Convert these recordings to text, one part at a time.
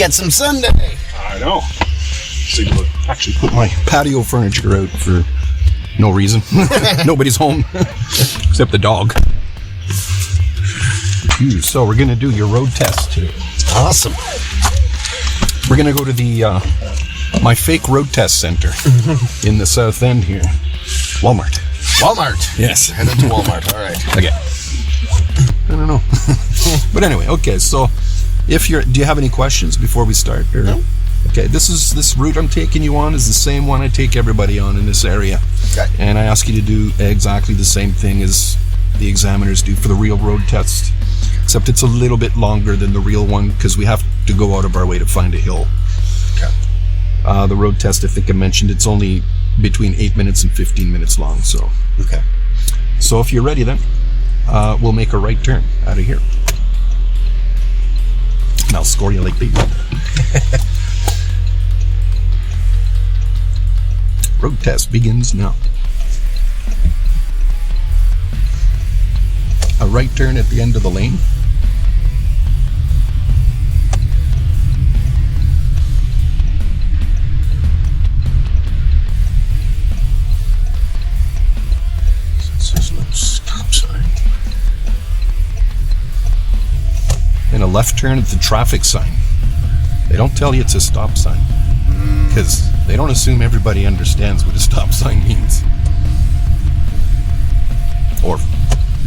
get some sun today. I know. So you actually put my patio furniture out for no reason. Nobody's home except the dog. So we're going to do your road test today. Awesome. We're going to go to the my fake road test center in the south end here. Walmart. Yes. Headed to Walmart. All right. Okay. I don't know. But anyway, okay. So do you have any questions before we start? Or? No. Okay, this route I'm taking you on is the same one I take everybody on in this area. Okay. And I ask you to do exactly the same thing as the examiners do for the real road test, except it's a little bit longer than the real one because we have to go out of our way to find a hill. Okay. The road test, I think I mentioned, it's only between 8 minutes and 15 minutes long. So, okay. So if you're ready then, we'll make a right turn out of here. And I'll score you like they do. Road test begins now. A right turn at the end of the lane. There's no stop sign. And a left turn at the traffic sign. They don't tell you it's a stop sign because they don't assume everybody understands what a stop sign means. Or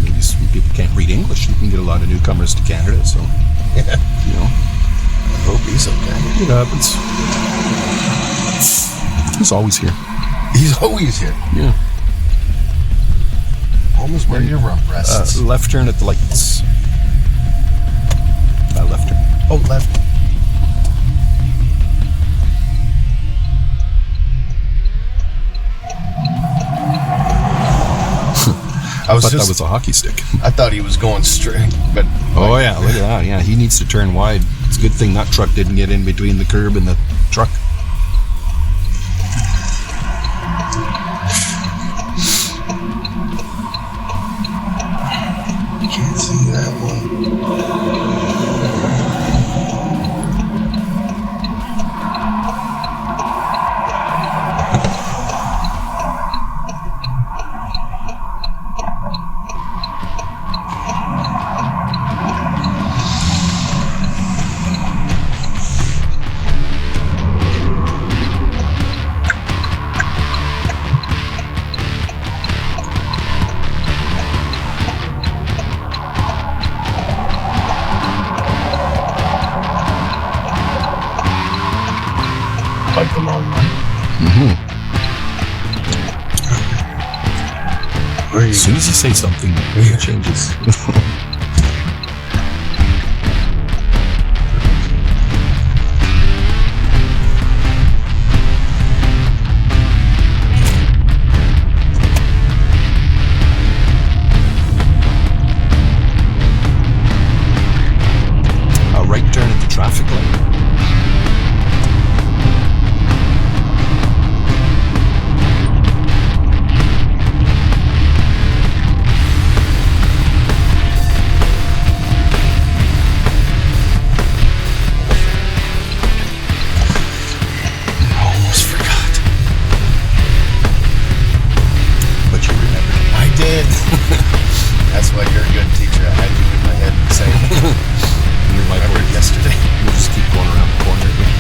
maybe some people can't read English. You can get a lot of newcomers to Canada, so Yeah. you know, I hope he's okay. it happens. He's always here. He's always here. Yeah. Almost where your rump rests. Left turn at the lights. Left turn. Oh, left. I thought that was a hockey stick. I thought he was going straight, but Oh yeah, look at that. Yeah, he needs to turn wide. It's a good thing that truck didn't get in between the curb and the truck. can't see that one. Like the long one. As soon as you say something, it changes. A right turn at the traffic light. Almost forgot. But you remembered. I did. That's why you're a good teacher. I had you in my head saying, You're like, remembered yesterday. we'll just keep going around the corner again.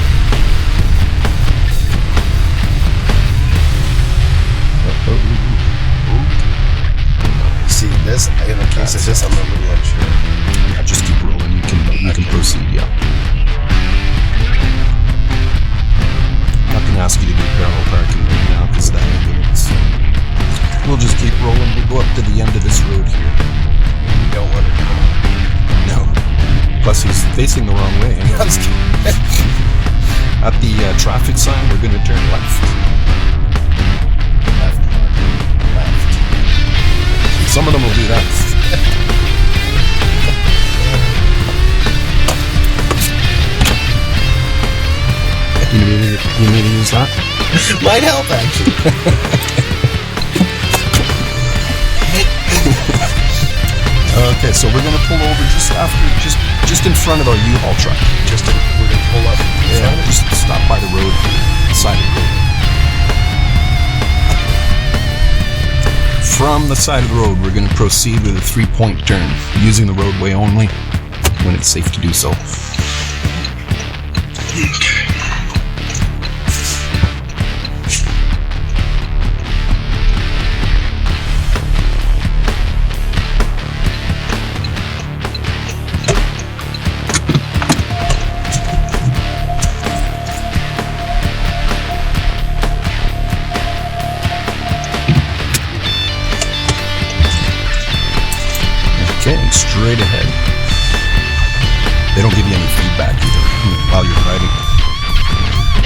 See, this, in the case of this, I'm a little unsure. Yeah, just keep rolling. You can proceed, yeah. I'm not going to ask you to do parallel parking right now because that ain't good. So we'll just keep rolling. We'll go up to the end of this road here. You don't want to do it. No. Plus, he's facing the wrong way. Anyways. At the traffic sign, we're going to turn left. Left. Some of them will do that. You need to use that? Might help, actually. Okay, so we're gonna pull over just in front of our U-Haul truck. Just a we're gonna pull up. Yeah, just stop by the road, side of the road. From the side of the road, we're going to proceed with a 3-point turn, using the roadway only when it's safe to do so. Okay, straight ahead. They don't give you any feedback either while you're driving.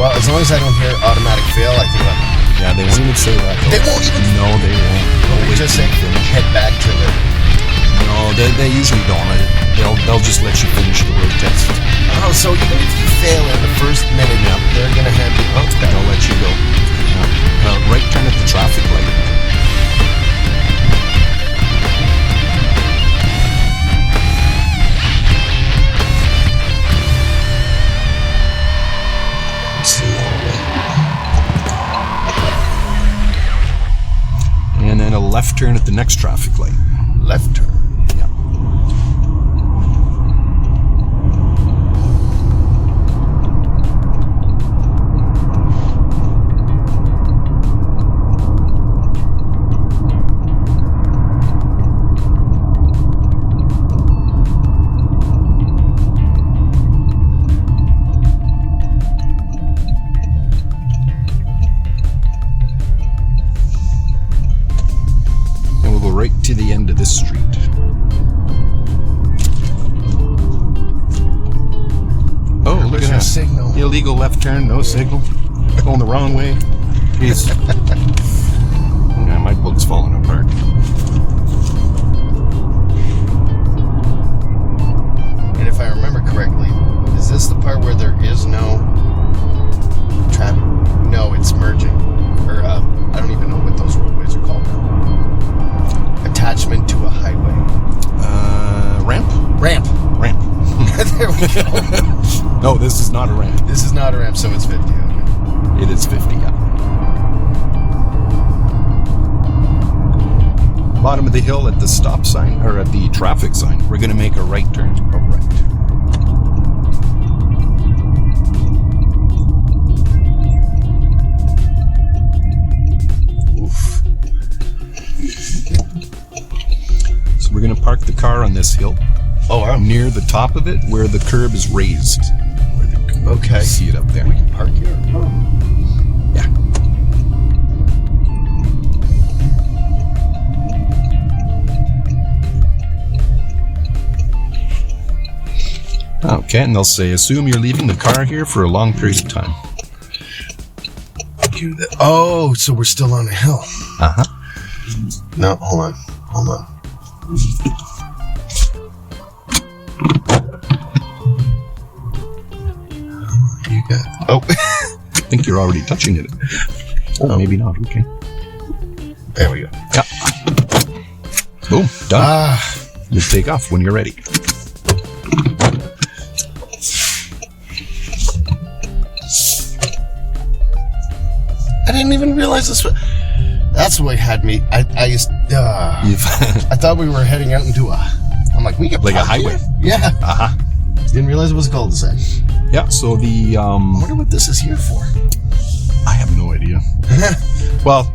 Well, as long as I don't hear automatic fail, I think I'm... Yeah, they won't even say that. They won't even... No, they won't. They just say, head back to the... No, they usually don't. They'll just let you finish the road test. Oh, so even if you fail in the first minute, they're going to have you... Okay. They'll let you go. Right turn at the traffic light. And then a left turn at the next traffic light. Left turn. Yeah. Right to the end of this street. Oh, look at that signal. Illegal left turn, no signal. Going the wrong way. Jeez. Yeah, my book's falling apart. And if I remember correctly, is this the part where there is no traffic? No, it's merging. Or, I don't even know what those roadways are called now. Attachment to a highway. Ramp? Ramp. There we go. No, this is not a ramp. This is not a ramp, so it's 50. Okay. It is 50, yeah. Bottom of the hill at the stop sign, or at the traffic sign, we're going to make a right turn. A right. We're going to park the car on this hill. Oh, wow. Near the top of it, where the curb is raised. Okay. See it up there. We can park here. Oh. Yeah. Okay, and they'll say, assume you're leaving the car here for a long period of time. Oh, so we're still on a hill. Uh-huh. No, hold on. You got... Oh. I think you're already touching it. Oh, maybe not. Okay. There we go. Yeah. Boom. Done. You take off when you're ready. I didn't even realize this was... That's what had me. I thought we were heading out into a... I'm like, we could like a park highway. Here? Yeah. Uh-huh. Didn't realize it was a cul-de-sac. Yeah, so the... I wonder what this is here for. I have no idea. Well,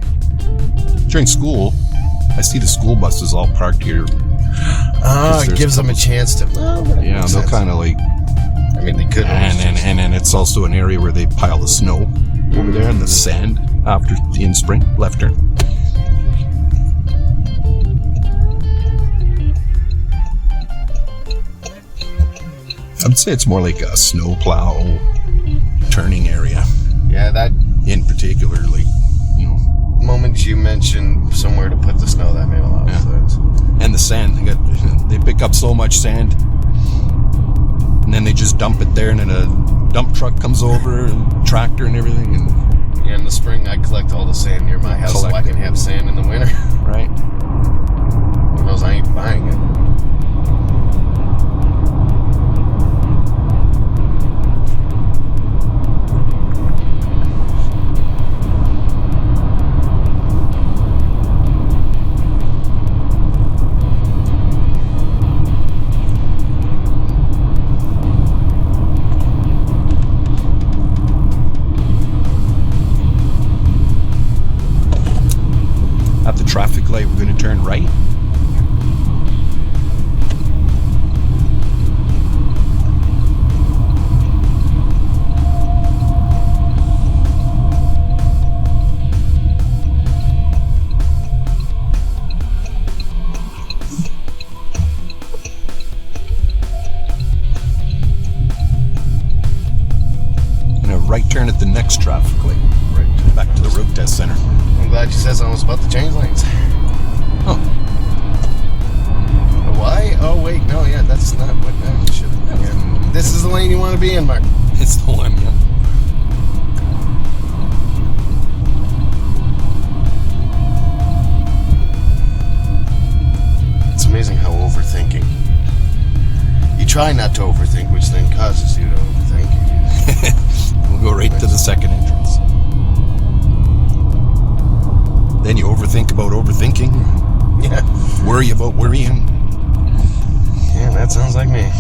during school, I see the school buses all parked here. It gives them a chance to... Yeah, they'll kind of like... I mean, they could... And then it's also an area where they pile the snow over there and the sand after in spring. Left turn. I'd say it's more like a snow plow turning area. Yeah, that... In particular, like, you know... Moment you mentioned somewhere to put the snow, that made a lot of sense. And the sand, they pick up so much sand, and then they just dump it there, and then a dump truck comes over, and tractor and everything, and... Yeah, in the spring, I collect all the sand near my house so I can have sand in the winter. Right. Who knows, I ain't buying it. the next traffic light. Right. Back to the road test center. I'm glad you said something was about to change lanes. Oh. Why? Oh, wait. No, yeah, that's not what I should have. Yeah. This is the lane you want to be in, Mark. It's the one, yeah. It's amazing how overthinking. You try not to overthink, which then causes you to overthink. We'll go right to the second entrance. Then you overthink about overthinking. Yeah. Worry about worrying. Yeah, that sounds like me.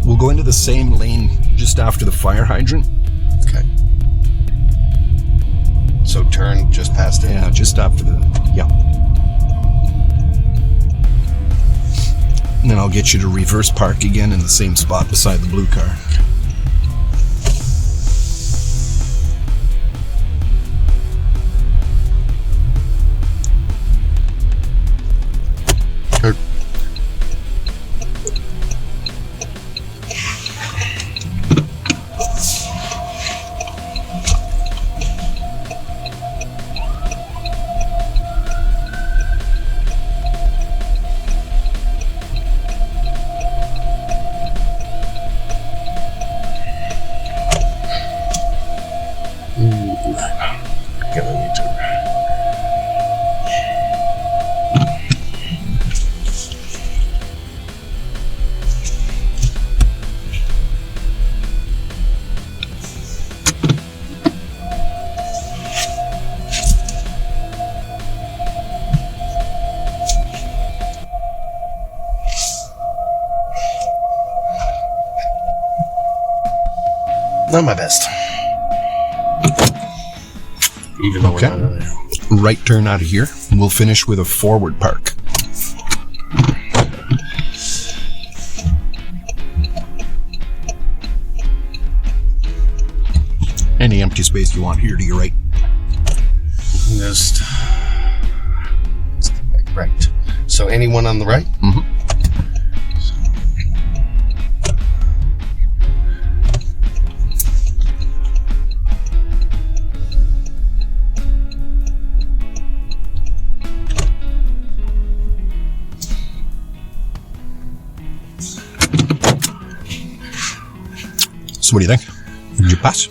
We'll go into the same lane just after the fire hydrant. Okay. So turn just past it. Yeah, just after the... Yeah. And then I'll get you to reverse park again in the same spot beside the blue car. Turn. Gonna need to. Not my best. Even though Okay. we're not there. Right turn out of here. We'll finish with a forward park. Any empty space you want here to your right. Just right. So anyone on the right? Mm-hmm. So what do you think? Did you pass?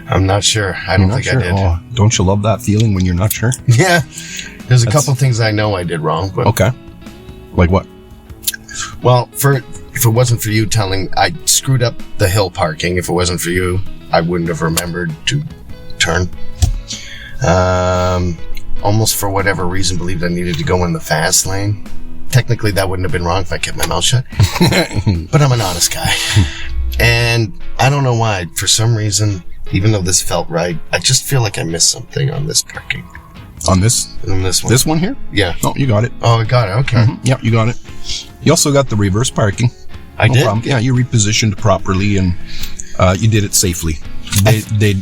I'm not sure. I don't You're not think sure? I did. Oh, don't you love that feeling when you're not sure? Yeah. There's a That's- couple things I know I did wrong, but Okay. Like what? well, if it wasn't for you telling, I screwed up the hill parking. If it wasn't for you, I wouldn't have remembered to turn. Almost for whatever reason, believed I needed to go in the fast lane. Technically, that wouldn't have been wrong if I kept my mouth shut. But I'm an honest guy. And I don't know why. For some reason, even though this felt right, I just feel like I missed something on this parking. On this On this one. this one here? Yeah. No, you got it. Oh, I got it. Okay. Yep, you got it. You also got the reverse parking. I No did? problem. Yeah, you repositioned properly and you did it safely. They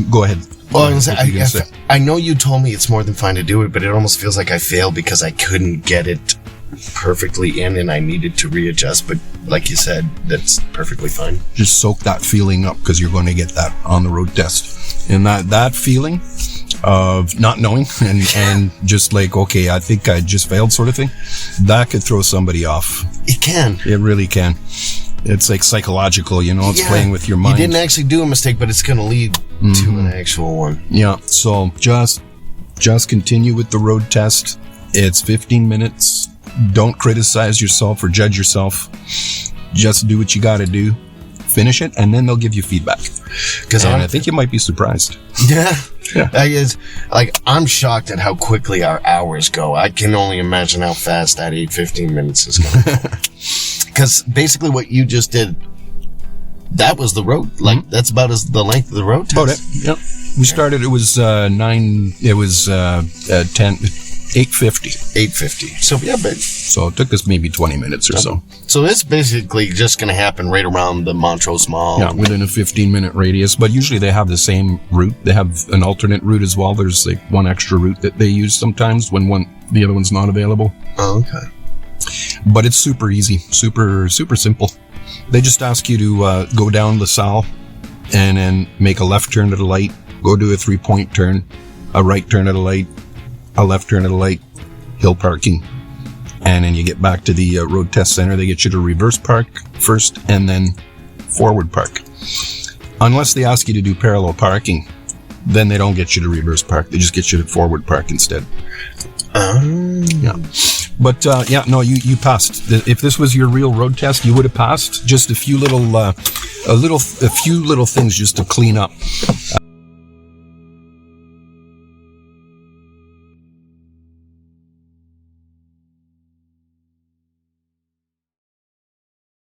go ahead. Well, I, was, What were you gonna say? I know you told me it's more than fine to do it, but it almost feels like I failed because I couldn't get it perfectly in and I needed to readjust. But like you said, that's perfectly fine. Just soak that feeling up because you're going to get that on the road test. And that feeling of not knowing and just like, okay, I think I just failed sort of thing, that could throw somebody off. It can. It really can. It's like psychological, it's Yeah. playing with your mind. You didn't actually do a mistake, but it's going to lead to an actual one. Yeah, so just continue with the road test. It's 15 minutes. Don't criticize yourself or judge yourself. Just do what you got to do. Finish it, and then they'll give you feedback. Because I think you might be surprised. Yeah. Yeah. I'm shocked at how quickly our hours go. I can only imagine how fast that 15 minutes is going to go. Because basically what you just did, that was the road. That's about the length of the road test. About it. Yep. We started, it was 10, 850. 850. So, yeah, but... So it took us maybe 20 minutes or so. So it's basically just going to happen right around the Montrose Mall. Yeah, within a 15-minute radius. But usually they have the same route. They have an alternate route as well. There's like one extra route that they use sometimes when the other one's not available. Oh, okay. But it's super easy, super simple. They just ask you to go down LaSalle and then make a left turn at a light, go do a 3-point turn, a right turn at a light, a left turn at a light, hill parking. And then you get back to the road test center. They get you to reverse park first and then forward park. Unless they ask you to do parallel parking, then they don't get you to reverse park. They just get you to forward park instead. Yeah. But you passed. If this was your real road test, you would have passed. Just a few little things just to clean up.